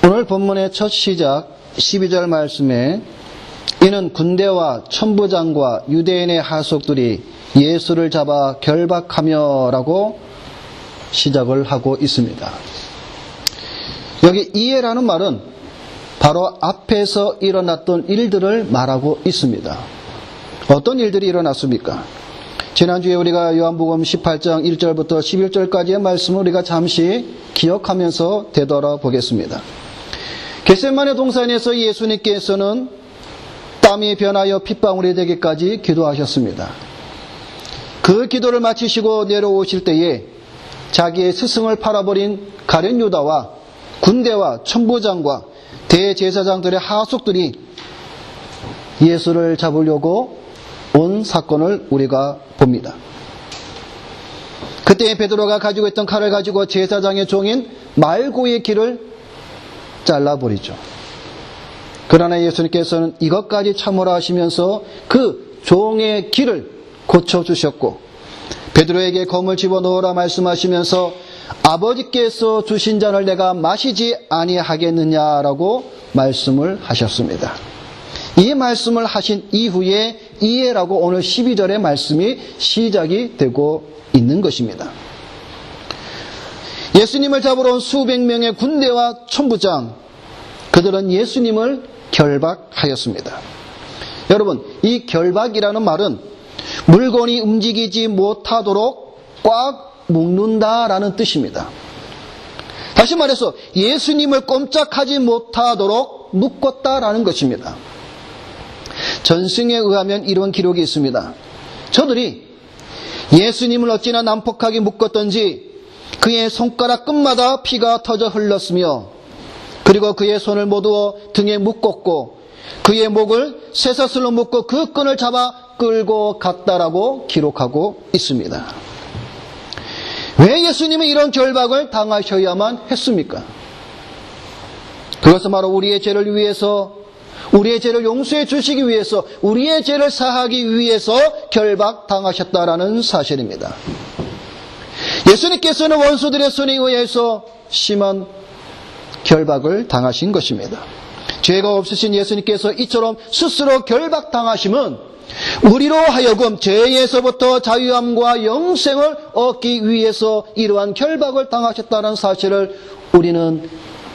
오늘 본문의 첫 시작 12절 말씀에 이는 군대와 천부장과 유대인의 하속들이 예수를 잡아 결박하며 라고 시작을 하고 있습니다. 여기 이해라는 말은 바로 앞에서 일어났던 일들을 말하고 있습니다. 어떤 일들이 일어났습니까? 지난주에 우리가 요한복음 18장 1절부터 11절까지의 말씀을 우리가 잠시 기억하면서 되돌아보겠습니다. 겟세마네 동산에서 예수님께서는 땀이 변하여 핏방울이 되기까지 기도하셨습니다. 그 기도를 마치시고 내려오실 때에 자기의 스승을 팔아버린 가룟 유다와 군대와 천부장과 대제사장들의 하속들이 예수를 잡으려고 온 사건을 우리가 봅니다. 그때 베드로가 가지고 있던 칼을 가지고 제사장의 종인 말고의 길을 잘라버리죠. 그러나 예수님께서는 이것까지 참으라 하시면서 그 종의 길을 고쳐주셨고 베드로에게 검을 집어넣으라 말씀하시면서 아버지께서 주신 잔을 내가 마시지 아니하겠느냐라고 말씀을 하셨습니다. 이 말씀을 하신 이후에 이해라고 오늘 12절의 말씀이 시작이 되고 있는 것입니다. 예수님을 잡으러 온 수백 명의 군대와 천부장, 그들은 예수님을 결박하였습니다. 여러분, 이 결박이라는 말은 물건이 움직이지 못하도록 꽉 묶는다라는 뜻입니다. 다시 말해서 예수님을 꼼짝하지 못하도록 묶었다라는 것입니다. 전승에 의하면 이런 기록이 있습니다. 저들이 예수님을 어찌나 난폭하게 묶었던지 그의 손가락 끝마다 피가 터져 흘렀으며 그리고 그의 손을 모두 등에 묶었고 그의 목을 쇠사슬로 묶고 그 끈을 잡아 끌고 갔다라고 기록하고 있습니다. 왜 예수님은 이런 결박을 당하셔야만 했습니까? 그것은 바로 우리의 죄를 위해서, 우리의 죄를 용서해 주시기 위해서, 우리의 죄를 사하기 위해서 결박당하셨다라는 사실입니다. 예수님께서는 원수들의 손에 의해서 심한 결박을 당하신 것입니다. 죄가 없으신 예수님께서 이처럼 스스로 결박당하심은 우리로 하여금 죄에서부터 자유함과 영생을 얻기 위해서 이러한 결박을 당하셨다는 사실을 우리는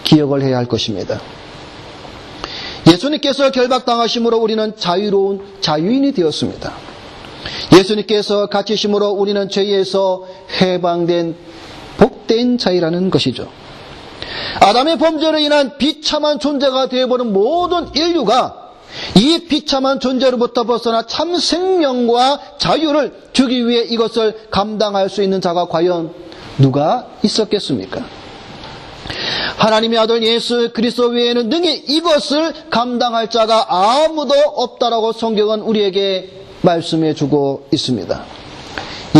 기억을 해야 할 것입니다. 예수님께서 결박당하심으로 우리는 자유로운 자유인이 되었습니다. 예수님께서 갇히심으로 우리는 죄에서 해방된 복된 자이라는 것이죠. 아담의 범죄로 인한 비참한 존재가 되어버린 모든 인류가 이 비참한 존재로부터 벗어나 참 생명과 자유를 주기 위해 이것을 감당할 수 있는 자가 과연 누가 있었겠습니까? 하나님의 아들 예수 그리스도 외에는 능히 이것을 감당할 자가 아무도 없다라고 성경은 우리에게 말씀해 주고 있습니다.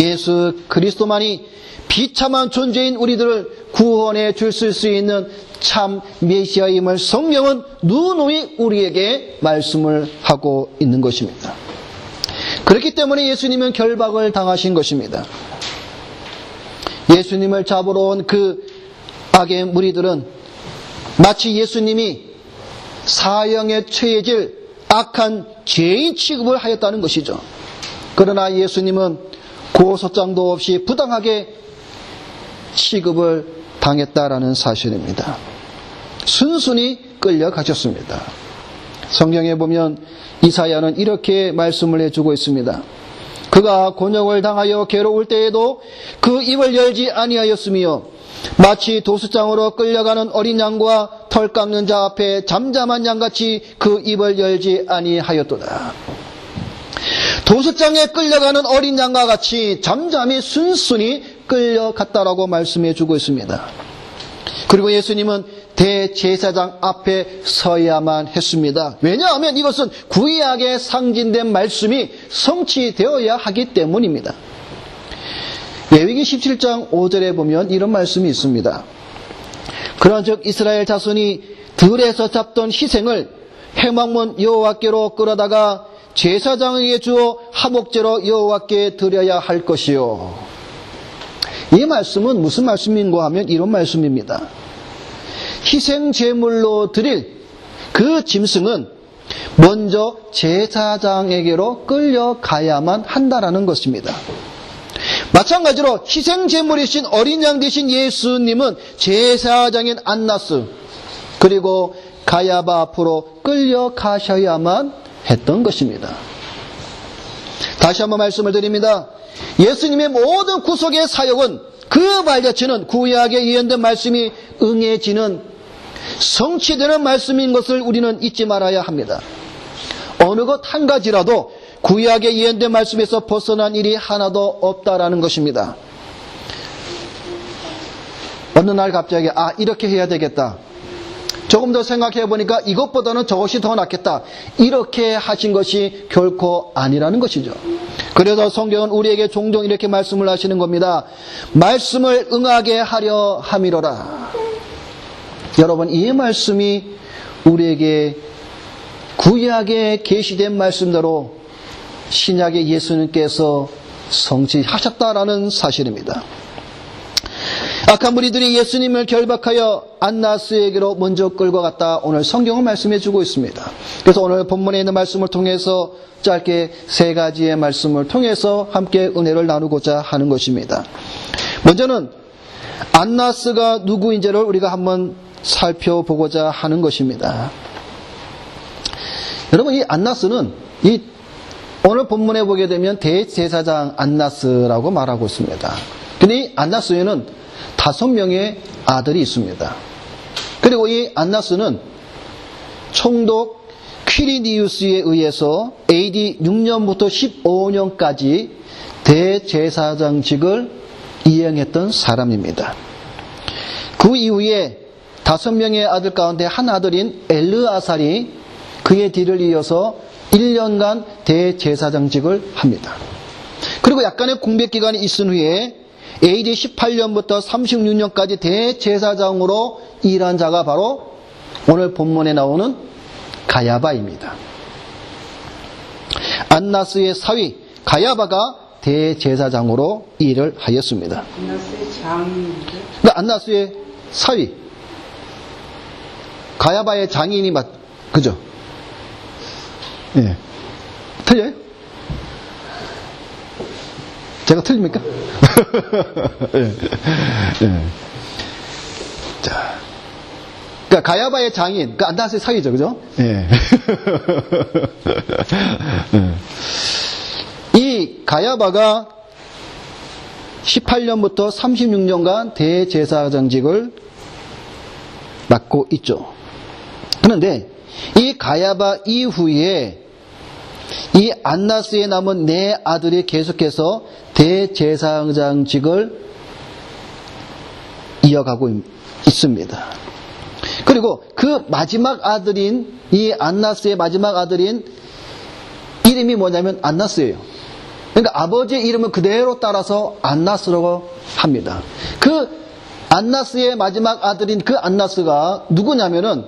예수 그리스도만이 비참한 존재인 우리들을 구원해 주실 수 있는 참 메시아임을 성경은 누누이 우리에게 말씀을 하고 있는 것입니다. 그렇기 때문에 예수님은 결박을 당하신 것입니다. 예수님을 잡으러 온 그 악의 무리들은 마치 예수님이 사형에 처해질 악한 죄인 취급을 하였다는 것이죠. 그러나 예수님은 고소장도 없이 부당하게 취급을 당했다라는 사실입니다. 순순히 끌려가셨습니다. 성경에 보면 이사야는 이렇게 말씀을 해주고 있습니다. 그가 곤욕을 당하여 괴로울 때에도 그 입을 열지 아니하였으며 마치 도수장으로 끌려가는 어린 양과 털 깎는 자 앞에 잠잠한 양같이 그 입을 열지 아니하였도다. 도수장에 끌려가는 어린 양과 같이 잠잠히 순순히 끌려갔다라고 말씀해 주고 있습니다. 그리고 예수님은 대제사장 앞에 서야만 했습니다. 왜냐하면 이것은 구약에 상징된 말씀이 성취되어야 하기 때문입니다. 레위기 17장 5절에 보면 이런 말씀이 있습니다. 그런즉 이스라엘 자손이 들에서 잡던 희생을 회막문 여호와께로 끌어다가 제사장에게 주어 화목제로 여호와께 드려야 할 것이요. 이 말씀은 무슨 말씀인가 하면 이런 말씀입니다. 희생 제물로 드릴 그 짐승은 먼저 제사장에게로 끌려가야만 한다라는 것입니다. 마찬가지로 희생 제물이신 어린 양 되신 예수님은 제사장인 안나스 그리고 가야바 앞으로 끌려가셔야만 했던 것입니다. 다시 한번 말씀을 드립니다. 예수님의 모든 구속의 사역은 그 발자취는 구약에 예언된 말씀이 응해지는 성취되는 말씀인 것을 우리는 잊지 말아야 합니다. 어느 것 한 가지라도 구약에 예언된 말씀에서 벗어난 일이 하나도 없다라는 것입니다. 어느 날 갑자기 이렇게 해야 되겠다. 조금 더 생각해 보니까 이것보다는 저것이 더 낫겠다. 이렇게 하신 것이 결코 아니라는 것이죠. 그래서 성경은 우리에게 종종 이렇게 말씀을 하시는 겁니다. 말씀을 응하게 하려 함이로라. 여러분, 이 말씀이 우리에게 구약에 계시된 말씀대로 신약의 예수님께서 성취하셨다라는 사실입니다. 악한 무리들이 예수님을 결박하여 안나스에게로 먼저 끌고 갔다. 오늘 성경은 말씀해 주고 있습니다. 그래서 오늘 본문에 있는 말씀을 통해서 짧게 세 가지의 말씀을 통해서 함께 은혜를 나누고자 하는 것입니다. 먼저는 안나스가 누구인지를 우리가 한번 살펴보고자 하는 것입니다. 여러분, 이 안나스는 오늘 본문에 보게 되면 대제사장 안나스라고 말하고 있습니다. 근데 이 안나스에는 5명의 아들이 있습니다. 그리고 이 안나스는 총독 퀴리니우스에 의해서 AD 6년부터 15년까지 대제사장직을 이행했던 사람입니다. 그 이후에 5명의 아들 가운데 한 아들인 엘르아살이 그의 뒤를 이어서 1년간 대제사장직을 합니다. 그리고 약간의 공백기간이 있은 후에 AD 18년부터 36년까지 대제사장으로 일한 자가 바로 오늘 본문에 나오는 가야바입니다. 안나스의 사위 가야바가 대제사장으로 일을 하였습니다. 안나스의 장인인데? 안나스의 사위 가야바의 장인이 그죠? 예. 틀려요? 제가 틀립니까? 예. 예. 자. 그러니까 가야바의 장인, 그러니까 안나스의 사위죠, 그죠? 예. 이 가야바가 18년부터 36년간 대제사장직을 맡고 있죠. 그런데 이 가야바 이후에 이 안나스에 남은 4 아들이 계속해서 대제사장직을 이어가고 있습니다. 그리고 그 마지막 아들인 이 안나스의 마지막 아들인 이름이 뭐냐면 안나스예요. 그러니까 아버지의 이름을 그대로 따라서 안나스라고 합니다. 그 안나스의 마지막 아들인 그 안나스가 누구냐면은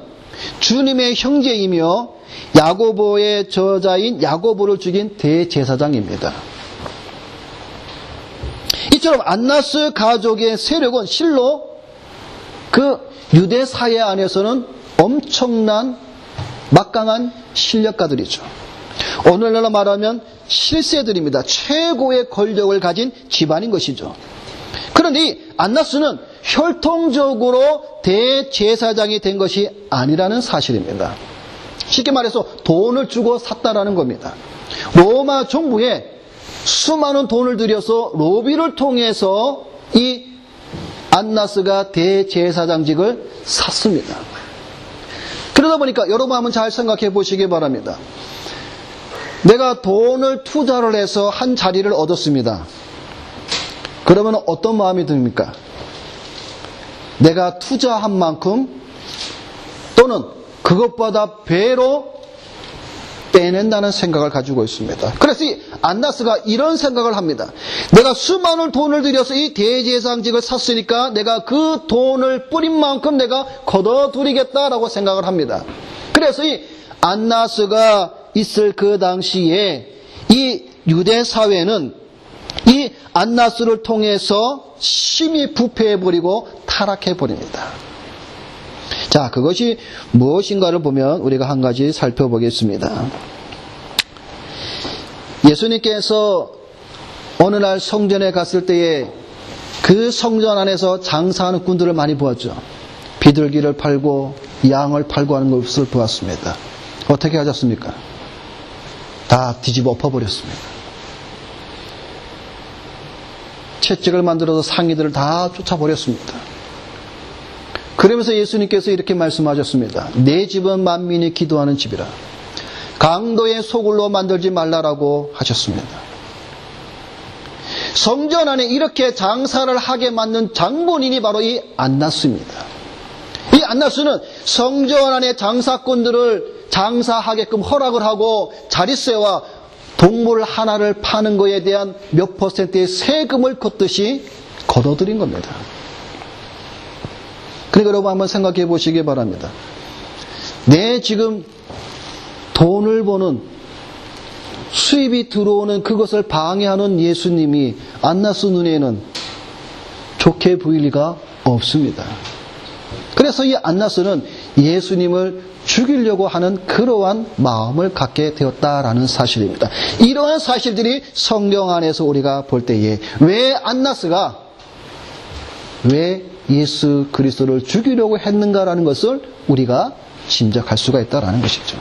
주님의 형제이며 야고보의 저자인 야고보를 죽인 대제사장입니다. 이처럼 안나스 가족의 세력은 실로 그 유대 사회 안에서는 엄청난 막강한 실력가들이죠. 오늘날로 말하면 실세들입니다. 최고의 권력을 가진 집안인 것이죠. 그런데 이 안나스는 혈통적으로 대제사장이 된 것이 아니라는 사실입니다. 쉽게 말해서 돈을 주고 샀다라는 겁니다. 로마 정부에 수많은 돈을 들여서 로비를 통해서 이 안나스가 대제사장직을 샀습니다. 그러다 보니까 여러분 한번 잘 생각해 보시기 바랍니다. 내가 돈을 투자를 해서 한 자리를 얻었습니다. 그러면 어떤 마음이 듭니까? 내가 투자한 만큼 또는 그것보다 배로 빼낸다는 생각을 가지고 있습니다. 그래서 이 안나스가 이런 생각을 합니다. 내가 수많은 돈을 들여서 이 대제사장직을 샀으니까 내가 그 돈을 뿌린 만큼 내가 거둬들이겠다라고 생각을 합니다. 그래서 이 안나스가 있을 그 당시에 이 유대 사회는 이 안나스를 통해서 심히 부패해버리고 타락해버립니다. 자, 그것이 무엇인가를 보면 우리가 한 가지 살펴보겠습니다. 예수님께서 어느 날 성전에 갔을 때에 그 성전 안에서 장사하는 꾼들을 많이 보았죠. 비둘기를 팔고 양을 팔고 하는 것을 보았습니다. 어떻게 하셨습니까? 다 뒤집어 엎어버렸습니다. 채찍을 만들어서 상의들을 다 쫓아버렸습니다. 그러면서 예수님께서 이렇게 말씀하셨습니다. 내 집은 만민이 기도하는 집이라. 강도의 소굴로 만들지 말라라고 하셨습니다. 성전 안에 이렇게 장사를 하게 만든 장본인이 바로 이 안나스입니다. 이 안나스는 성전 안에 장사꾼들을 장사하게끔 허락을 하고 자릿세와 동물 하나를 파는 것에 대한 몇 퍼센트의 세금을 걷듯이 걷어들인 겁니다. 그러니까 여러분 한번 생각해 보시기 바랍니다. 내 지금 돈을 버는 수입이 들어오는 그것을 방해하는 예수님이 안나스 눈에는 좋게 보일 리가 없습니다. 그래서 이 안나스는 예수님을 죽이려고 하는 그러한 마음을 갖게 되었다라는 사실입니다. 이러한 사실들이 성경 안에서 우리가 볼 때에 왜 안나스가 왜 예수 그리스도를 죽이려고 했는가라는 것을 우리가 짐작할 수가 있다라는 것이죠.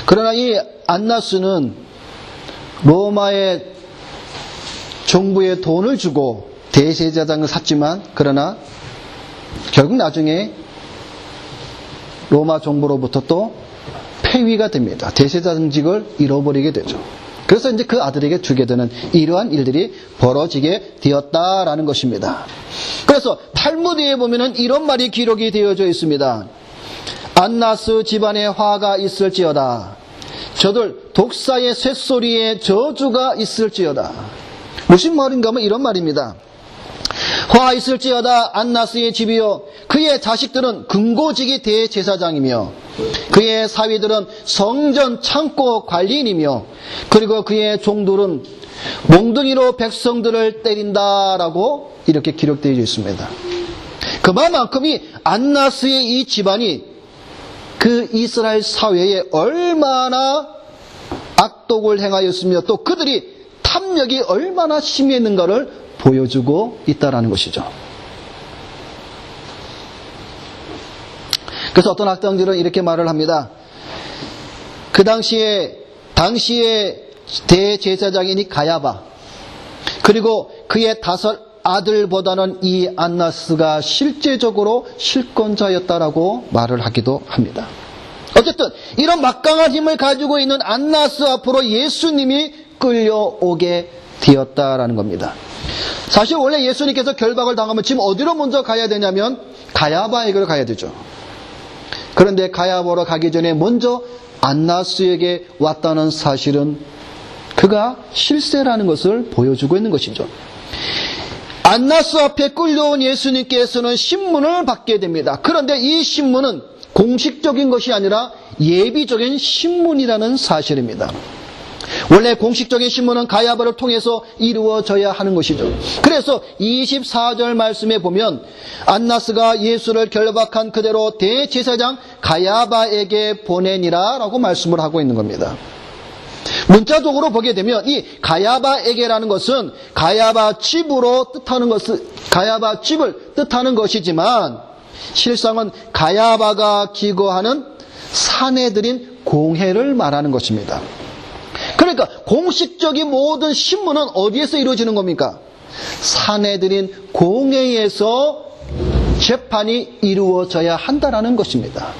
그러나 이 안나스는 로마의 정부에 돈을 주고 대제사장을 샀지만 그러나 결국 나중에 로마 정부로부터 또 폐위가 됩니다. 대제사장직을 잃어버리게 되죠. 그래서 이제 그 아들에게 주게 되는 이러한 일들이 벌어지게 되었다라는 것입니다. 그래서 탈무드에 보면은 이런 말이 기록이 되어져 있습니다. 안나스 집안에 화가 있을지어다. 저들 독사의 쇳소리에 저주가 있을지어다. 무슨 말인가 하면 이런 말입니다. 화 있을지어다 안나스의 집이요 그의 자식들은 금고직이 대제사장이며 그의 사위들은 성전 창고 관리인이며 그리고 그의 종들은 몽둥이로 백성들을 때린다라고 이렇게 기록되어 있습니다. 그만큼 이 안나스의 이 집안이 그 이스라엘 사회에 얼마나 악독을 행하였으며 또 그들이 탐욕이 얼마나 심했는가를 보여주고 있다라는 것이죠. 그래서 어떤 학자들은 이렇게 말을 합니다. 그 당시에 대제사장이니 가야바 그리고 그의 5 아들보다는 이 안나스가 실제적으로 실권자였다라고 말을 하기도 합니다. 어쨌든 이런 막강한 힘을 가지고 있는 안나스 앞으로 예수님이 끌려오게 되었다라는 겁니다. 사실 원래 예수님께서 결박을 당하면 지금 어디로 먼저 가야 되냐면 가야바에게로 가야 되죠. 그런데 가야바로 가기 전에 먼저 안나스에게 왔다는 사실은 그가 실세라는 것을 보여주고 있는 것이죠. 안나스 앞에 끌려온 예수님께서는 신문을 받게 됩니다. 그런데 이 신문은 공식적인 것이 아니라 예비적인 신문이라는 사실입니다. 원래 공식적인 신문은 가야바를 통해서 이루어져야 하는 것이죠. 그래서 24절 말씀에 보면 안나스가 예수를 결박한 그대로 대제사장 가야바에게 보내니라 라고 말씀을 하고 있는 겁니다. 문자적으로 보게 되면 이 가야바에게라는 것은 가야바 집을 뜻하는 것이지만 실상은 가야바가 기거하는 사내들인 공회를 말하는 것입니다. 그러니까 공식적인 모든 신문은 어디에서 이루어지는 겁니까? 사내들인 공회에서 재판이 이루어져야 한다라는 것입니다.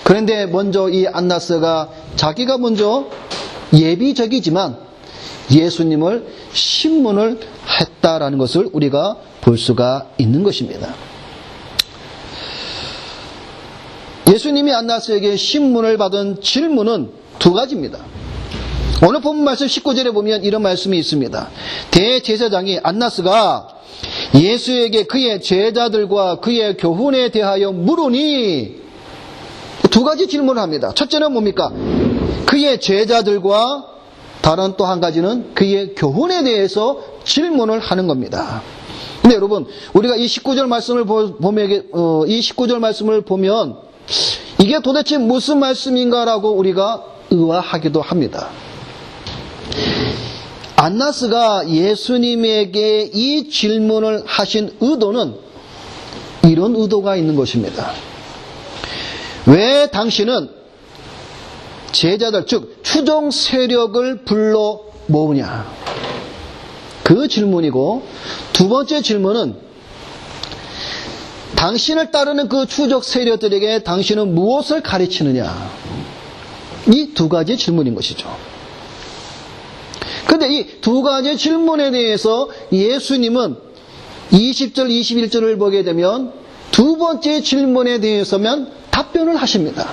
그런데 먼저 이 안나스가 자기가 먼저 예비적이지만 예수님을 신문을 했다라는 것을 우리가 볼 수가 있는 것입니다. 예수님이 안나스에게 신문을 받은 질문은 2가지입니다. 오늘 본문 말씀 19절에 보면 이런 말씀이 있습니다. 대제사장이 안나스가 예수에게 그의 제자들과 그의 교훈에 대하여 물으니 2가지 질문을 합니다. 첫째는 뭡니까? 그의 제자들과 다른 또 한 가지는 그의 교훈에 대해서 질문을 하는 겁니다. 근데 여러분, 우리가 이 19절 말씀을 보면 이게 도대체 무슨 말씀인가라고 우리가 의아하기도 합니다. 안나스가 예수님에게 이 질문을 하신 의도는 이런 의도가 있는 것입니다. 왜 당신은 제자들, 즉 추종 세력을 불러 모으냐? 그 질문이고, 두 번째 질문은 당신을 따르는 그 추적 세력들에게 당신은 무엇을 가르치느냐? 이 두 가지 질문인 것이죠. 그런데 이 두 가지 질문에 대해서 예수님은 20절, 21절을 보게 되면 두 번째 질문에 대해서만 답변을 하십니다.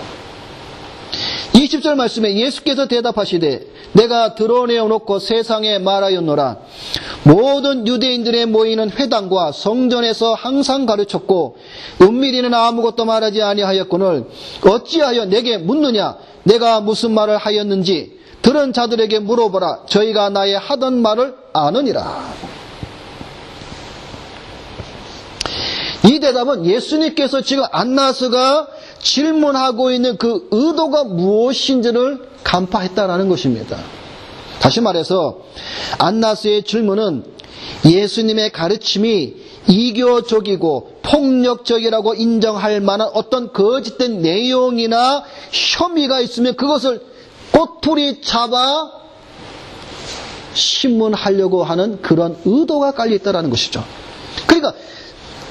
20절 말씀에 예수께서 대답하시되 내가 드러내어 놓고 세상에 말하였노라. 모든 유대인들의 모이는 회당과 성전에서 항상 가르쳤고 은밀히는 아무것도 말하지 아니하였거늘 어찌하여 내게 묻느냐? 내가 무슨 말을 하였는지 들은 자들에게 물어보라. 저희가 나의 하던 말을 아느니라. 이 대답은 예수님께서 지금 안나스가 질문하고 있는 그 의도가 무엇인지를 간파했다라는 것입니다. 다시 말해서 안나스의 질문은 예수님의 가르침이 이교적이고 폭력적이라고 인정할 만한 어떤 거짓된 내용이나 혐의가 있으면 그것을 꼬투리 잡아 신문하려고 하는 그런 의도가 깔려있다는 것이죠. 그러니까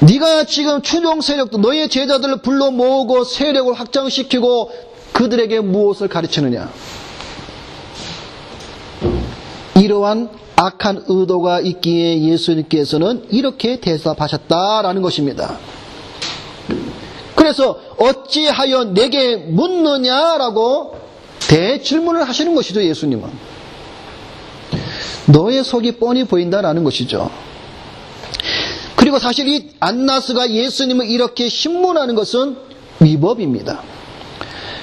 네가 지금 추종 세력도 너의 제자들을 불러 모으고 세력을 확장시키고 그들에게 무엇을 가르치느냐? 이러한 악한 의도가 있기에 예수님께서는 이렇게 대답하셨다라는 것입니다. 그래서 어찌하여 내게 묻느냐라고 대질문을 하시는 것이죠. 예수님은 너의 속이 뻔히 보인다라는 것이죠. 그리고 사실 이 안나스가 예수님을 이렇게 신문하는 것은 위법입니다.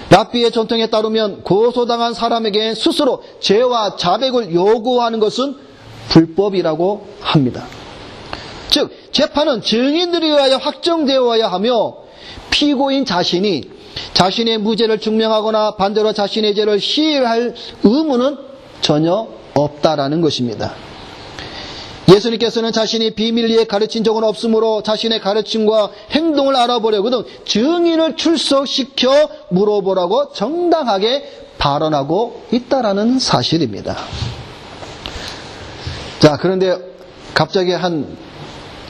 랍비의 전통에 따르면 고소당한 사람에게 스스로 죄와 자백을 요구하는 것은 불법이라고 합니다. 즉 재판은 증인들에 의하여 확정되어야 하며 피고인 자신이 자신의 무죄를 증명하거나 반대로 자신의 죄를 시인할 의무는 전혀 없다라는 것입니다. 예수님께서는 자신이 비밀리에 가르친 적은 없으므로 자신의 가르침과 행동을 알아보려거든 증인을 출석시켜 물어보라고 정당하게 발언하고 있다라는 사실입니다. 자, 그런데 갑자기 한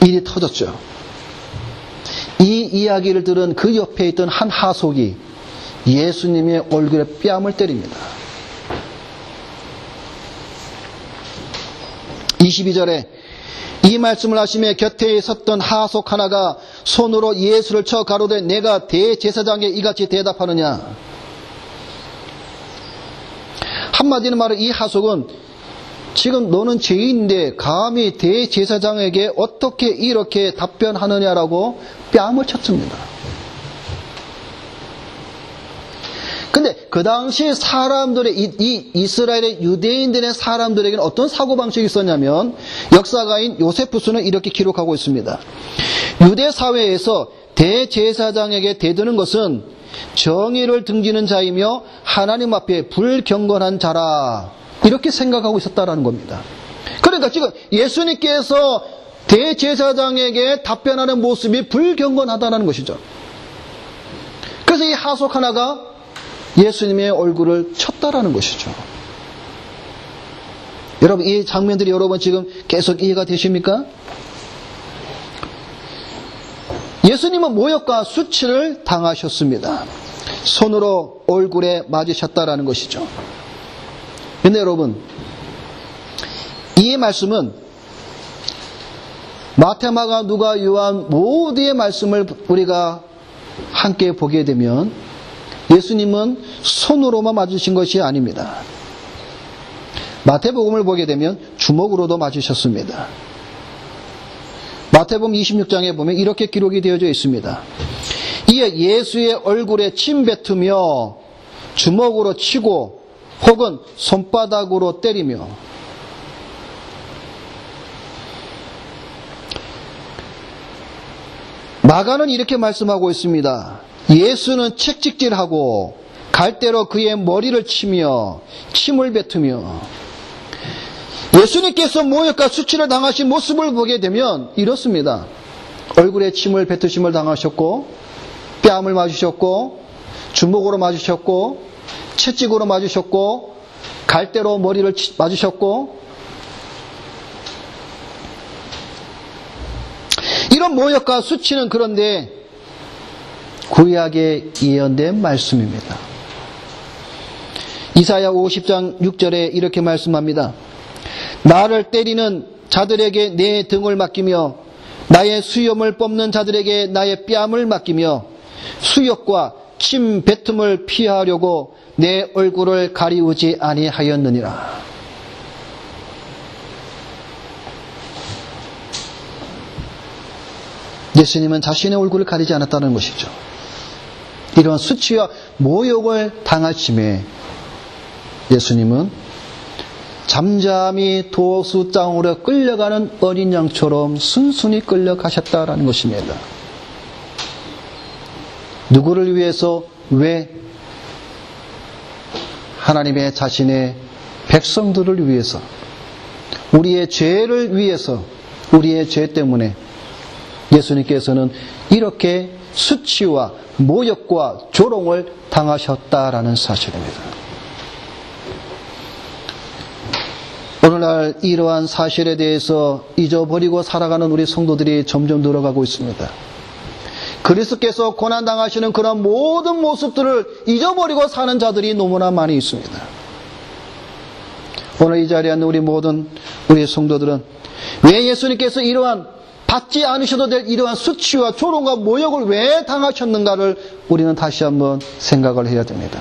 일이 터졌죠. 이 이야기를 들은 그 옆에 있던 한 하속이 예수님의 얼굴에 뺨을 때립니다. 22절에 이 말씀을 하시며 곁에 섰던 하속 하나가 손으로 예수를 쳐 가로되 내가 대제사장에게 이같이 대답하느냐? 한마디로 말해 이 하속은 지금 너는 죄인인데 감히 대제사장에게 어떻게 이렇게 답변하느냐라고 뺨을 쳤습니다. 근데 그 당시 사람들의 이 이스라엘의 유대인들의 사람들에게는 어떤 사고방식이 있었냐면 역사가인 요세푸스는 이렇게 기록하고 있습니다. 유대 사회에서 대제사장에게 대드는 것은 정의를 등지는 자이며 하나님 앞에 불경건한 자라 이렇게 생각하고 있었다라는 겁니다. 그러니까 지금 예수님께서 대제사장에게 답변하는 모습이 불경건하다는 것이죠. 그래서 이 하속 하나가 예수님의 얼굴을 쳤다라는 것이죠. 여러분 이 장면들이 여러분 지금 계속 이해가 되십니까? 예수님은 모욕과 수치를 당하셨습니다. 손으로 얼굴에 맞으셨다라는 것이죠. 그런데 여러분 이 말씀은 마태, 마가, 누가, 요한 모두의 말씀을 우리가 함께 보게 되면 예수님은 손으로만 맞으신 것이 아닙니다. 마태복음을 보게 되면 주먹으로도 맞으셨습니다. 마태복음 26장에 보면 이렇게 기록이 되어져 있습니다. 이에 예수의 얼굴에 침 뱉으며 주먹으로 치고 혹은 손바닥으로 때리며 마가는 이렇게 말씀하고 있습니다. 예수는 채찍질하고 갈대로 그의 머리를 치며 침을 뱉으며, 예수님께서 모욕과 수치를 당하신 모습을 보게 되면 이렇습니다. 얼굴에 침을 뱉으심을 당하셨고, 뺨을 맞으셨고, 주먹으로 맞으셨고, 채찍으로 맞으셨고, 갈대로 머리를 맞으셨고, 이런 모욕과 수치는 그런데 구약에 예언된 말씀입니다. 이사야 50장 6절에 이렇게 말씀합니다. 나를 때리는 자들에게 내 등을 맡기며 나의 수염을 뽑는 자들에게 나의 뺨을 맡기며 수욕과 침 뱉음을 피하려고 내 얼굴을 가리우지 아니하였느니라. 예수님은 자신의 얼굴을 가리지 않았다는 것이죠. 이런 수치와 모욕을 당하심에 예수님은 잠잠히 도수장으로 끌려가는 어린 양처럼 순순히 끌려가셨다라는 것입니다. 누구를 위해서, 왜? 하나님의 자신의 백성들을 위해서, 우리의 죄를 위해서, 우리의 죄 때문에 예수님께서는 이렇게 수치와 모욕과 조롱을 당하셨다라는 사실입니다. 오늘날 이러한 사실에 대해서 잊어버리고 살아가는 우리 성도들이 점점 늘어가고 있습니다. 그리스도께서 고난당하시는 그런 모든 모습들을 잊어버리고 사는 자들이 너무나 많이 있습니다. 오늘 이 자리에 있는 우리 모든 우리 성도들은 왜 예수님께서 이러한 받지 않으셔도 될 이러한 수치와 조롱과 모욕을 왜 당하셨는가를 우리는 다시 한번 생각을 해야 됩니다.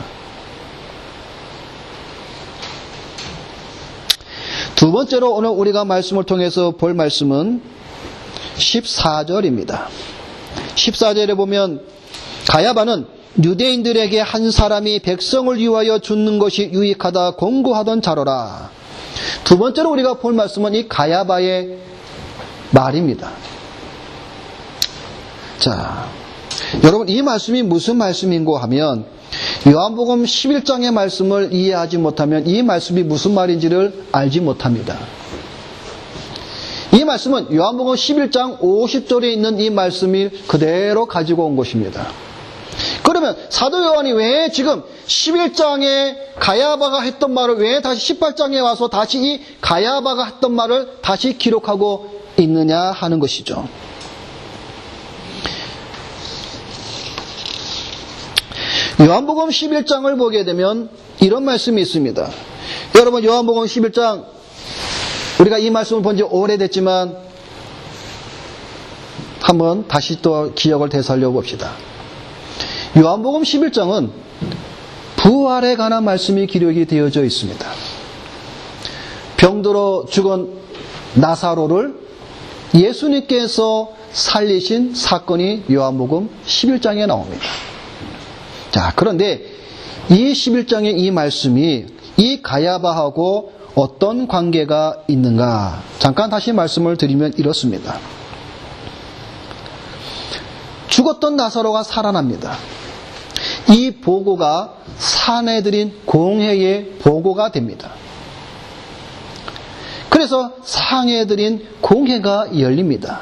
두 번째로 오늘 우리가 말씀을 통해서 볼 말씀은 14절입니다. 14절에 보면 가야바는 유대인들에게 한 사람이 백성을 위하여 죽는 것이 유익하다 공고하던 자로라. 두 번째로 우리가 볼 말씀은 이 가야바의 말입니다. 자, 여러분 이 말씀이 무슨 말씀인고 하면 요한복음 11장의 말씀을 이해하지 못하면 이 말씀이 무슨 말인지를 알지 못합니다. 이 말씀은 요한복음 11장 50절에 있는 이 말씀을 그대로 가지고 온 것입니다. 그러면 사도 요한이 왜 지금 11장에 가야바가 했던 말을 왜 다시 18장에 와서 다시 이 가야바가 했던 말을 다시 기록하고 있느냐 하는 것이죠. 요한복음 11장을 보게 되면 이런 말씀이 있습니다. 여러분 요한복음 11장 우리가 이 말씀을 본 지 오래됐지만 한번 다시 또 기억을 되살려 봅시다. 요한복음 11장은 부활에 관한 말씀이 기록이 되어져 있습니다. 병들어 죽은 나사로를 예수님께서 살리신 사건이 요한복음 11장에 나옵니다. 자, 그런데 이 11장의 이 말씀이 이 가야바하고 어떤 관계가 있는가? 잠깐 다시 말씀을 드리면 이렇습니다. 죽었던 나사로가 살아납니다. 이 보고가 사내들인 공회의 보고가 됩니다. 그래서 사내들인 공회가 열립니다.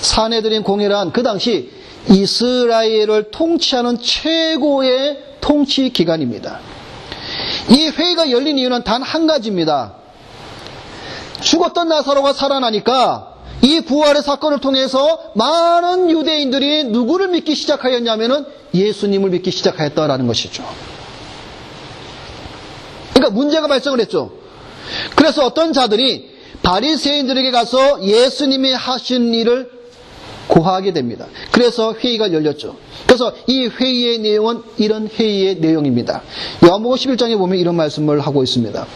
사내들인 공회란 그 당시 이스라엘을 통치하는 최고의 통치 기관입니다. 이 회의가 열린 이유는 단 한 가지입니다. 죽었던 나사로가 살아나니까 이 부활의 사건을 통해서 많은 유대인들이 누구를 믿기 시작하였냐면은 예수님을 믿기 시작하였다라는 것이죠. 그러니까 문제가 발생을 했죠. 그래서 어떤 자들이 바리새인들에게 가서 예수님이 하신 일을 고하게 됩니다. 그래서 회의가 열렸죠. 그래서 이 회의의 내용은 이런 회의의 내용입니다. 요한복음 11장에 보면 이런 말씀을 하고 있습니다.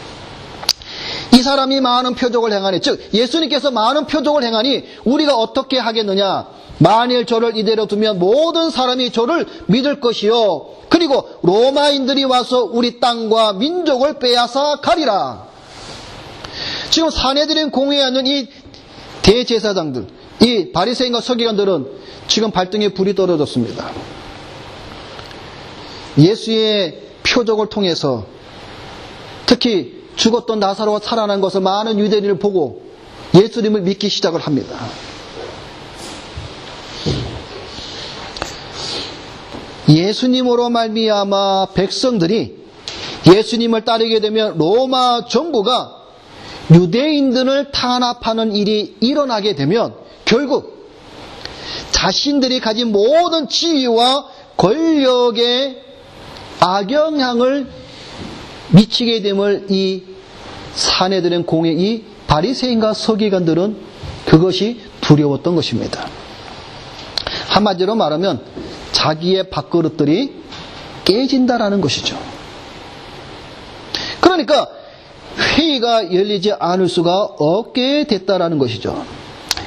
이 사람이 많은 표적을 행하니, 즉 예수님께서 많은 표적을 행하니 우리가 어떻게 하겠느냐? 만일 저를 이대로 두면 모든 사람이 저를 믿을 것이요, 그리고 로마인들이 와서 우리 땅과 민족을 빼앗아 가리라. 지금 사내들인 공회에 앉은 이 대제사장들, 이 바리새인과 서기관들은 지금 발등에 불이 떨어졌습니다. 예수의 표적을 통해서 특히 죽었던 나사로가 살아난 것을 많은 유대인을 보고 예수님을 믿기 시작을 합니다. 예수님으로 말미암아 백성들이 예수님을 따르게 되면 로마 정부가 유대인들을 탄압하는 일이 일어나게 되면 결국 자신들이 가진 모든 지위와 권력에 악영향을 미치게 됨을 이 사내들은 공의 이 바리새인과 서기관들은 그것이 두려웠던 것입니다. 한마디로 말하면 자기의 밥그릇들이 깨진다라는 것이죠. 그러니까 회의가 열리지 않을 수가 없게 됐다라는 것이죠.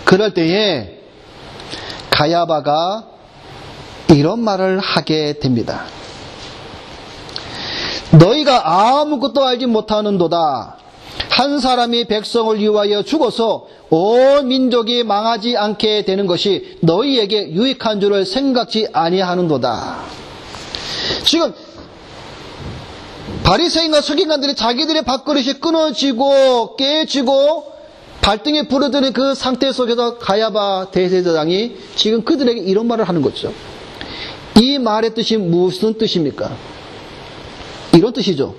그럴 때에 가야바가 이런 말을 하게 됩니다. 너희가 아무것도 알지 못하는도다. 한 사람이 백성을 위하여 죽어서 온 민족이 망하지 않게 되는 것이 너희에게 유익한 줄을 생각지 아니하는도다. 지금 바리새인과 서기관들이 자기들의 밥그릇이 끊어지고 깨지고 발등에 불이 드는 그 상태 속에서 가야바 대제사장이 지금 그들에게 이런 말을 하는 거죠. 이 말의 뜻이 무슨 뜻입니까? 이런 뜻이죠.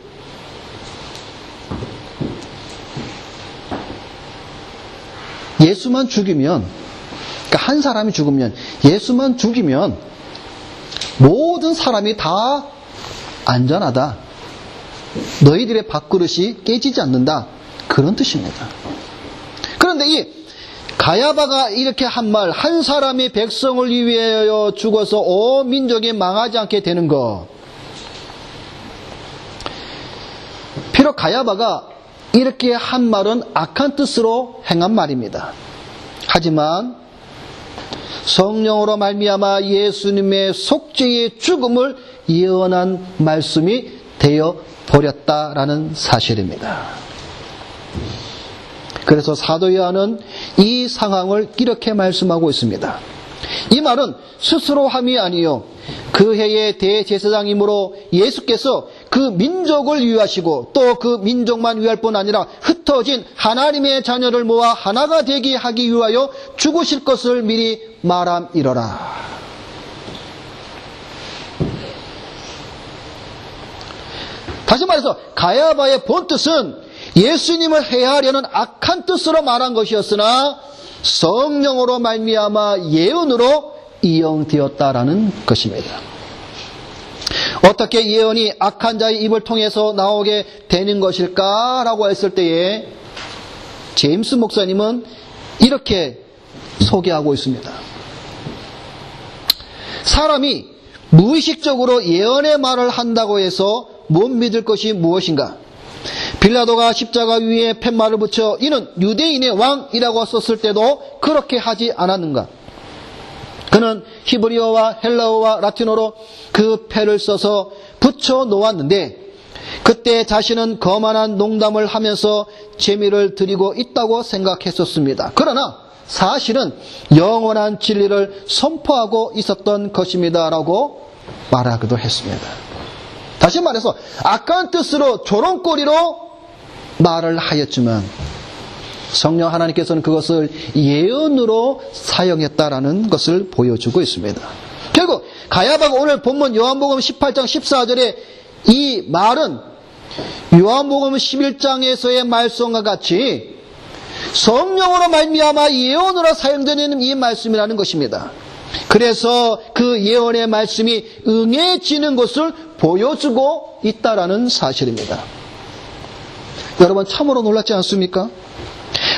예수만 죽이면, 그러니까 한 사람이 죽으면, 예수만 죽이면 모든 사람이 다 안전하다. 너희들의 밥그릇이 깨지지 않는다. 그런 뜻입니다. 그런데 이 가야바가 이렇게 한 말, 한 사람이 백성을 위하여 죽어서 온 민족이 망하지 않게 되는 것. 비록 가야바가 이렇게 한 말은 악한 뜻으로 행한 말입니다. 하지만 성령으로 말미암아 예수님의 속죄의 죽음을 예언한 말씀이 되어 버렸다라는 사실입니다. 그래서 사도 요한은 이 상황을 이렇게 말씀하고 있습니다. 이 말은 스스로 함이 아니요 그 해의 대제사장이므로 예수께서 그 민족을 위하시고 또 그 민족만 위할 뿐 아니라 흩어진 하나님의 자녀를 모아 하나가 되게 하기 위하여 죽으실 것을 미리 말함이러라. 다시 말해서 가야바의 본뜻은 예수님을 해하려는 악한 뜻으로 말한 것이었으나 성령으로 말미암아 예언으로 이용되었다라는 것입니다. 어떻게 예언이 악한 자의 입을 통해서 나오게 되는 것일까라고 했을 때에 제임스 목사님은 이렇게 소개하고 있습니다. 사람이 무의식적으로 예언의 말을 한다고 해서 못 믿을 것이 무엇인가? 빌라도가 십자가 위에 팻말을 붙여 이는 유대인의 왕이라고 썼을 때도 그렇게 하지 않았는가? 그는 히브리어와 헬라어와 라틴어로 그 패를 써서 붙여 놓았는데 그때 자신은 거만한 농담을 하면서 재미를 드리고 있다고 생각했었습니다. 그러나 사실은 영원한 진리를 선포하고 있었던 것입니다 라고 말하기도 했습니다. 다시 말해서 악한 뜻으로 조롱거리로 말을 하였지만 성령 하나님께서는 그것을 예언으로 사용했다라는 것을 보여주고 있습니다. 결국 가야바가 오늘 본문 요한복음 18장 14절에 이 말은 요한복음 11장에서의 말씀과 같이 성령으로 말미암아 예언으로 사용되는 이 말씀이라는 것입니다. 그래서 그 예언의 말씀이 응해지는 것을 보여주고 있다라는 사실입니다. 여러분 참으로 놀랍지 않습니까?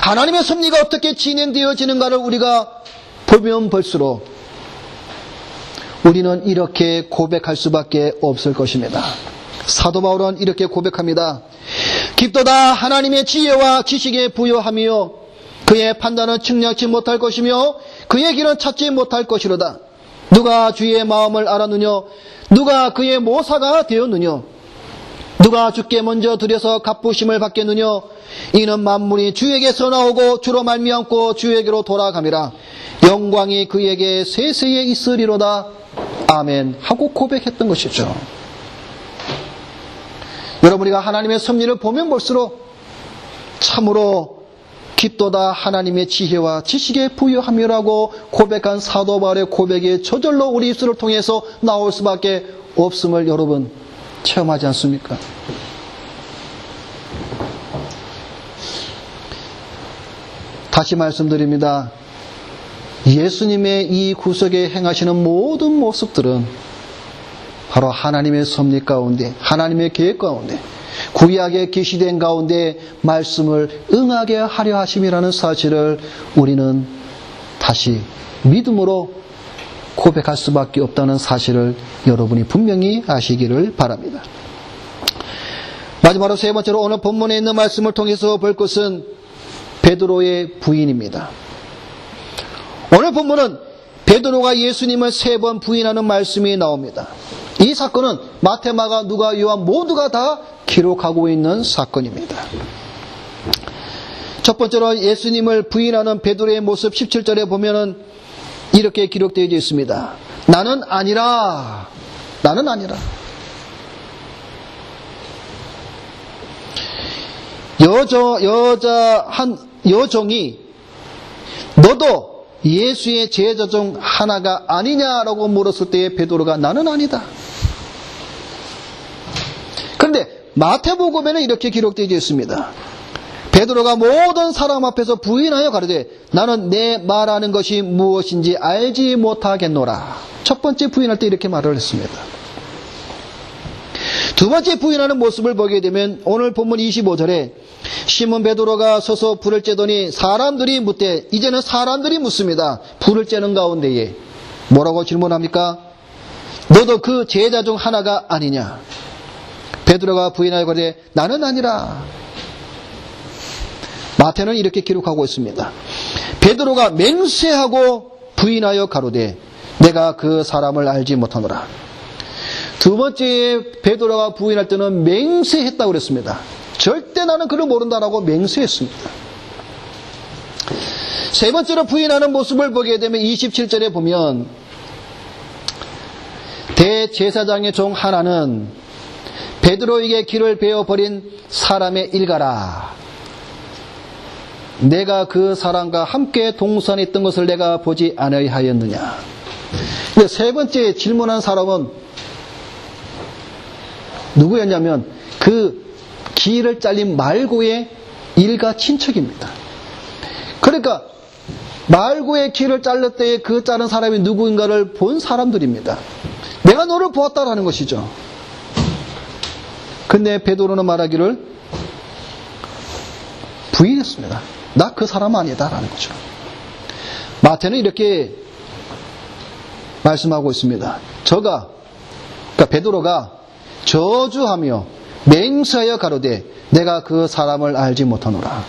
하나님의 섭리가 어떻게 진행되어지는가를 우리가 보면 볼수록 우리는 이렇게 고백할 수밖에 없을 것입니다. 사도 바울은 이렇게 고백합니다. 깊도다 하나님의 지혜와 지식에 부여하며 그의 판단은 측량치 못할 것이며 그의 길은 찾지 못할 것이로다. 누가 주의 마음을 알았느냐? 누가 그의 모사가 되었느냐? 누가 주께 먼저 드려서 갚으심을 받겠느냐? 이는 만물이 주에게서 나오고 주로 말미암고 주에게로 돌아감이라. 영광이 그에게 세세에 있으리로다. 아멘 하고 고백했던 것이죠. 여러분, 우리가 하나님의 섭리를 보면 볼수록 참으로 깊도다 하나님의 지혜와 지식에 부유함이라고 고백한 사도 바울의 고백이 저절로 우리 입술을 통해서 나올 수밖에 없음을 여러분 체험하지 않습니까? 다시 말씀드립니다. 예수님의 이 구속에 행하시는 모든 모습들은 바로 하나님의 섭리 가운데, 하나님의 계획 가운데, 구약에 계시된 가운데 말씀을 응하게 하려 하심이라는 사실을 우리는 다시 믿음으로 고백할 수밖에 없다는 사실을 여러분이 분명히 아시기를 바랍니다. 마지막으로 세 번째로 오늘 본문에 있는 말씀을 통해서 볼 것은 베드로의 부인입니다. 오늘 본문은 베드로가 예수님을 3번 부인하는 말씀이 나옵니다. 이 사건은 마태, 마가, 누가, 요한 모두가 다 기록하고 있는 사건입니다. 첫 번째로 예수님을 부인하는 베드로의 모습 17절에 보면은 이렇게 기록되어 있습니다. 나는 아니라. 나는 아니라. 여종이 너도 예수의 제자 중 하나가 아니냐라고 물었을 때에 베드로가 나는 아니다. 그런데 마태복음에는 이렇게 기록되어 있습니다. 베드로가 모든 사람 앞에서 부인하여 가로되 나는 내 말하는 것이 무엇인지 알지 못하겠노라. 첫 번째 부인할 때 이렇게 말을 했습니다. 두 번째 부인하는 모습을 보게 되면 오늘 본문 25절에 시몬 베드로가 서서 불을 쬐더니 사람들이 묻되, 이제는 사람들이 묻습니다. 불을 쬐는 가운데에 뭐라고 질문합니까? 너도 그 제자 중 하나가 아니냐? 베드로가 부인하여 가로되 나는 아니라. 마태는 이렇게 기록하고 있습니다. 베드로가 맹세하고 부인하여 가로되 내가 그 사람을 알지 못하노라. 두 번째 베드로가 부인할 때는 맹세했다고 그랬습니다. 절대 나는 그를 모른다라고 맹세했습니다. 세 번째로 부인하는 모습을 보게 되면 27절에 보면 대제사장의 종 하나는 베드로에게 길을 베어버린 사람의 일가라. 내가 그 사람과 함께 동산했던 것을 내가 보지 아니하였느냐. 근데 세 번째 질문한 사람은 누구였냐면 그 길을 잘린 말고의 일가 친척입니다. 그러니까 말고의 길을 잘릴 때에 그 자른 사람이 누구인가를 본 사람들입니다. 내가 너를 보았다라는 것이죠. 근데 베드로는 말하기를 부인했습니다. 나 그 사람 아니다라는 거죠. 마태는 이렇게 말씀하고 있습니다. 그러니까 베드로가 저주하며 맹세하여 가로되 내가 그 사람을 알지 못하노라.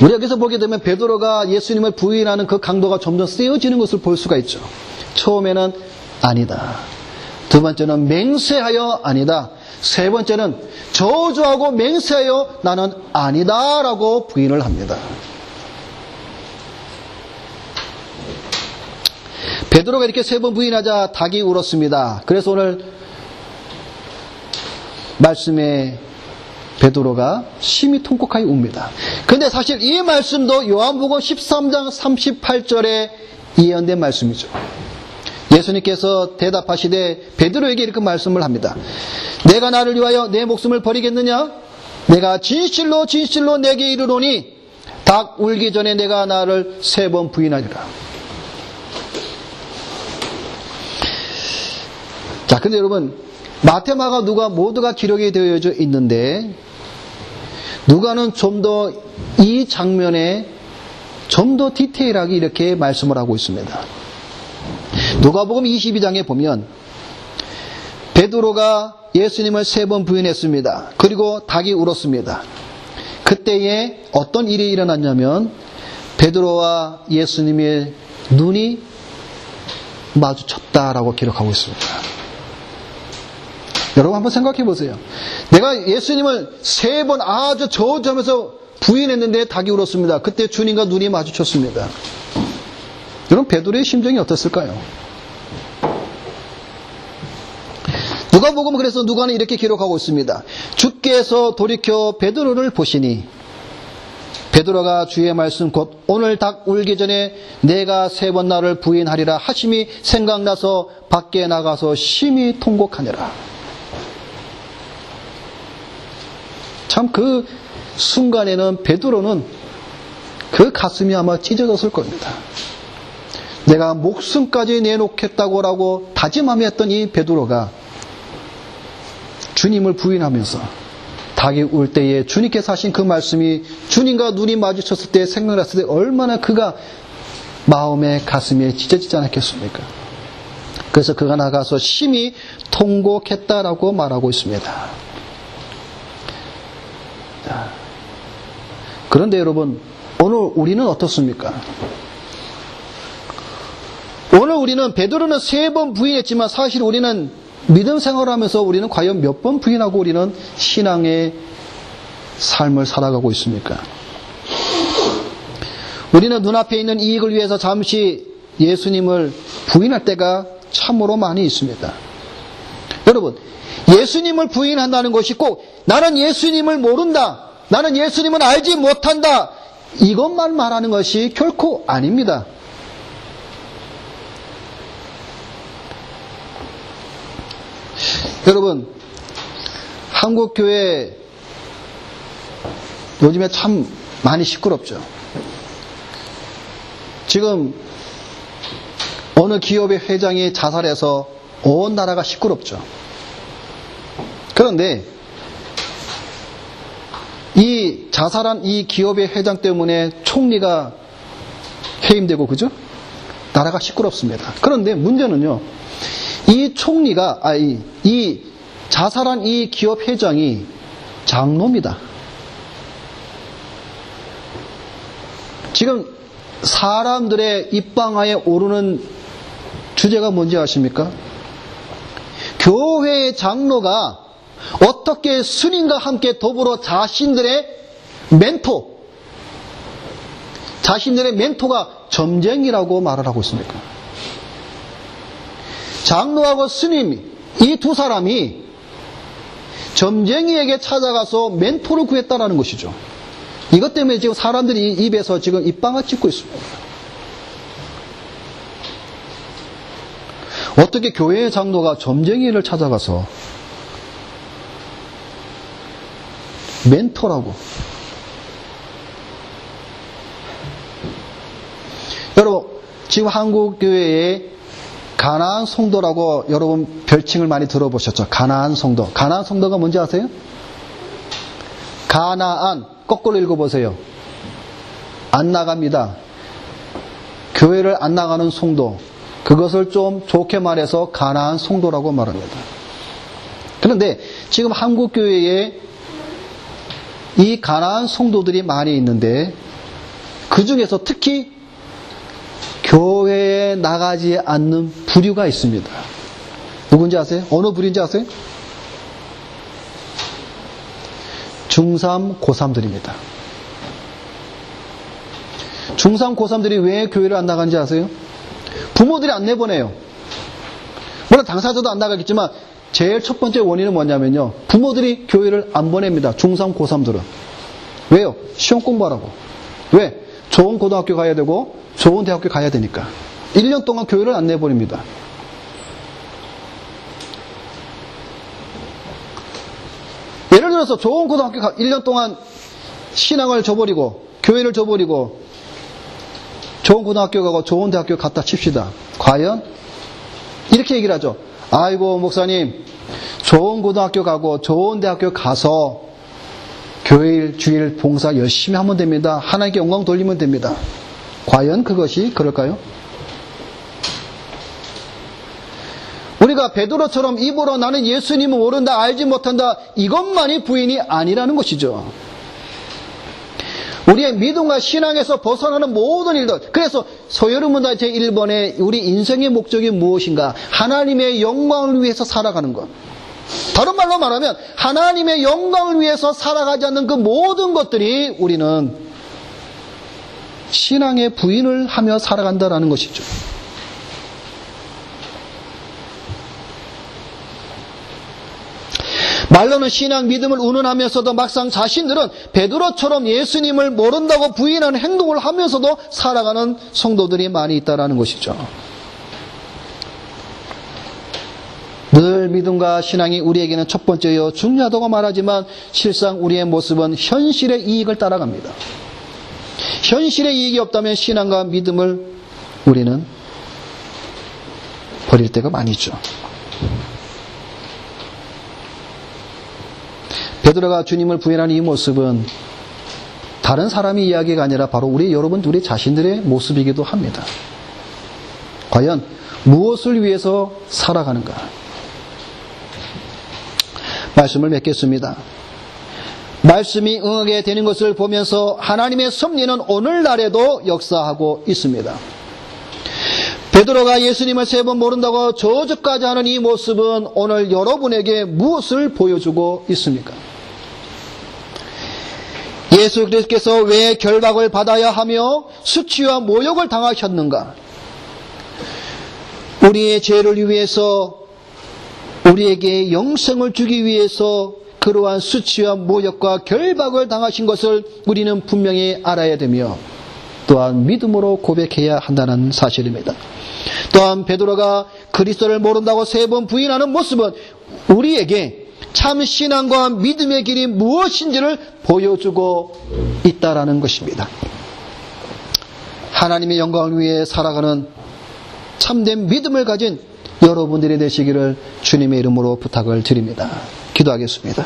우리 여기서 보게 되면 베드로가 예수님을 부인하는 그 강도가 점점 세어지는 것을 볼 수가 있죠. 처음에는 아니다. 두 번째는 맹세하여 아니다. 세 번째는 저주하고 맹세하여 나는 아니다라고 부인을 합니다. 베드로가 이렇게 3번 부인하자 닭이 울었습니다. 그래서 오늘 말씀에 베드로가 심히 통곡하여 웁니다. 그런데 사실 이 말씀도 요한복음 13장 38절에 예언된 말씀이죠. 예수님께서 대답하시되 베드로에게 이렇게 말씀을 합니다. 내가 나를 위하여 내 목숨을 버리겠느냐? 내가 진실로 진실로 내게 이르노니 닭 울기 전에 내가 나를 3번 부인하리라. 자, 근데 여러분 마태, 마가, 누가 모두가 기록이 되어져 있는데 누가는 좀 더 이 장면에 좀 더 디테일하게 이렇게 말씀을 하고 있습니다. 누가복음 22장에 보면 베드로가 예수님을 3번 부인했습니다. 그리고 닭이 울었습니다. 그때에 어떤 일이 일어났냐면 베드로와 예수님의 눈이 마주쳤다라고 기록하고 있습니다. 여러분 한번 생각해 보세요. 내가 예수님을 3번 아주 저어하면서 부인했는데 닭이 울었습니다. 그때 주님과 눈이 마주쳤습니다. 여러분 베드로의 심정이 어땠을까요? 누가복음 그래서 누가는 이렇게 기록하고 있습니다. 주께서 돌이켜 베드로를 보시니 베드로가 주의 말씀 곧 오늘 닭 울기 전에 내가 3번 나를 부인하리라 하심이 생각나서 밖에 나가서 심히 통곡하니라. 참 그 순간에는 베드로는 그 가슴이 아마 찢어졌을 겁니다. 내가 목숨까지 내놓겠다고 다짐하며 했던 이 베드로가 주님을 부인하면서 닭이 울 때에 주님께서 하신 그 말씀이 주님과 눈이 마주쳤을 때 생각났을 때 얼마나 그가 마음에 가슴에 찢어지지 않았겠습니까? 그래서 그가 나가서 심히 통곡했다라고 말하고 있습니다. 그런데 여러분 오늘 우리는 어떻습니까? 오늘 우리는 베드로는 3번 부인했지만 사실 우리는 믿음 생활을 하면서 우리는 과연 몇 번 부인하고 우리는 신앙의 삶을 살아가고 있습니까? 우리는 눈앞에 있는 이익을 위해서 잠시 예수님을 부인할 때가 참으로 많이 있습니다. 여러분, 예수님을 부인한다는 것이 꼭 나는 예수님을 모른다, 나는 예수님을 알지 못한다, 이것만 말하는 것이 결코 아닙니다. 여러분, 한국교회 요즘에 참 많이 시끄럽죠. 지금 어느 기업의 회장이 자살해서 온 나라가 시끄럽죠. 그런데 이 자살한 이 기업의 회장 때문에 총리가 해임되고 그죠? 나라가 시끄럽습니다. 그런데 문제는요, 이 총리가 이 자살한 이 기업 회장이 장로입니다. 지금 사람들의 입방아에 오르는 주제가 뭔지 아십니까? 교회의 장로가 어떻게 스님과 함께 더불어 자신들의 멘토가 점쟁이라고 말을 하고 있습니까? 장로하고 스님, 이 두 사람이 점쟁이에게 찾아가서 멘토를 구했다라는 것이죠. 이것 때문에 지금 사람들이 입에서 지금 입방아 찍고 있습니다. 어떻게 교회의 장로가 점쟁이를 찾아가서 멘토라고. 여러분, 지금 한국교회에 가나안 성도라고 여러분 별칭을 많이 들어보셨죠? 가나안 성도. 가나안 성도가 뭔지 아세요? 가나안, 거꾸로 읽어보세요. 안 나갑니다. 교회를 안 나가는 성도. 그것을 좀 좋게 말해서 가나안 성도라고 말합니다. 그런데 지금 한국교회에 이 가나안 성도들이 많이 있는데 그 중에서 특히 교회에 나가지 않는 부류가 있습니다. 누군지 아세요? 어느 부류인지 아세요? 중3, 고3들입니다. 중3, 고3들이 왜 교회를 안 나가는지 아세요? 부모들이 안 내보내요. 물론 당사자도 안 나가겠지만 제일 첫 번째 원인은 뭐냐면요, 부모들이 교회를 안 보냅니다. 중3, 고3들은. 왜요? 시험 공부하라고. 왜? 좋은 고등학교 가야 되고 좋은 대학교 가야 되니까. 1년 동안 교회를 안 내보냅니다. 예를 들어서 좋은 고등학교 1년 동안 신앙을 저버리고 교회를 저버리고 좋은 고등학교 가고 좋은 대학교 갔다 칩시다. 과연 이렇게 얘기를 하죠. 아이고 목사님, 좋은 고등학교 가고 좋은 대학교 가서 교회 주일 봉사 열심히 하면 됩니다. 하나님께 영광 돌리면 됩니다. 과연 그것이 그럴까요? 우리가 베드로처럼 입으로 나는 예수님을 모른다, 알지 못한다, 이것만이 부인이 아니라는 것이죠. 우리의 믿음과 신앙에서 벗어나는 모든 일들. 그래서 소요르문다 제1번에 우리 인생의 목적이 무엇인가? 하나님의 영광을 위해서 살아가는 것. 다른 말로 말하면 하나님의 영광을 위해서 살아가지 않는 그 모든 것들이 우리는 신앙의 부인을 하며 살아간다라는 것이죠. 말로는 신앙 믿음을 운운하면서도 막상 자신들은 베드로처럼 예수님을 모른다고 부인하는 행동을 하면서도 살아가는 성도들이 많이 있다는 것이죠. 늘 믿음과 신앙이 우리에게는 첫 번째요 중요하다고 말하지만 실상 우리의 모습은 현실의 이익을 따라갑니다. 현실의 이익이 없다면 신앙과 믿음을 우리는 버릴 때가 많이 있죠. 베드로가 주님을 부인하는 이 모습은 다른 사람의 이야기가 아니라 바로 우리 여러분 우리 자신들의 모습이기도 합니다. 과연 무엇을 위해서 살아가는가? 말씀을 맺겠습니다. 말씀이 응하게 되는 것을 보면서 하나님의 섭리는 오늘날에도 역사하고 있습니다. 베드로가 예수님을 3번 모른다고 저주까지 하는 이 모습은 오늘 여러분에게 무엇을 보여주고 있습니까? 예수 그리스도께서 왜 결박을 받아야 하며 수치와 모욕을 당하셨는가? 우리의 죄를 위해서 우리에게 영생을 주기 위해서 그러한 수치와 모욕과 결박을 당하신 것을 우리는 분명히 알아야 되며 또한 믿음으로 고백해야 한다는 사실입니다. 또한 베드로가 그리스도를 모른다고 3번 부인하는 모습은 우리에게 참 신앙과 믿음의 길이 무엇인지를 보여주고 있다라는 것입니다. 하나님의 영광을 위해 살아가는 참된 믿음을 가진 여러분들이 되시기를 주님의 이름으로 부탁을 드립니다. 기도하겠습니다.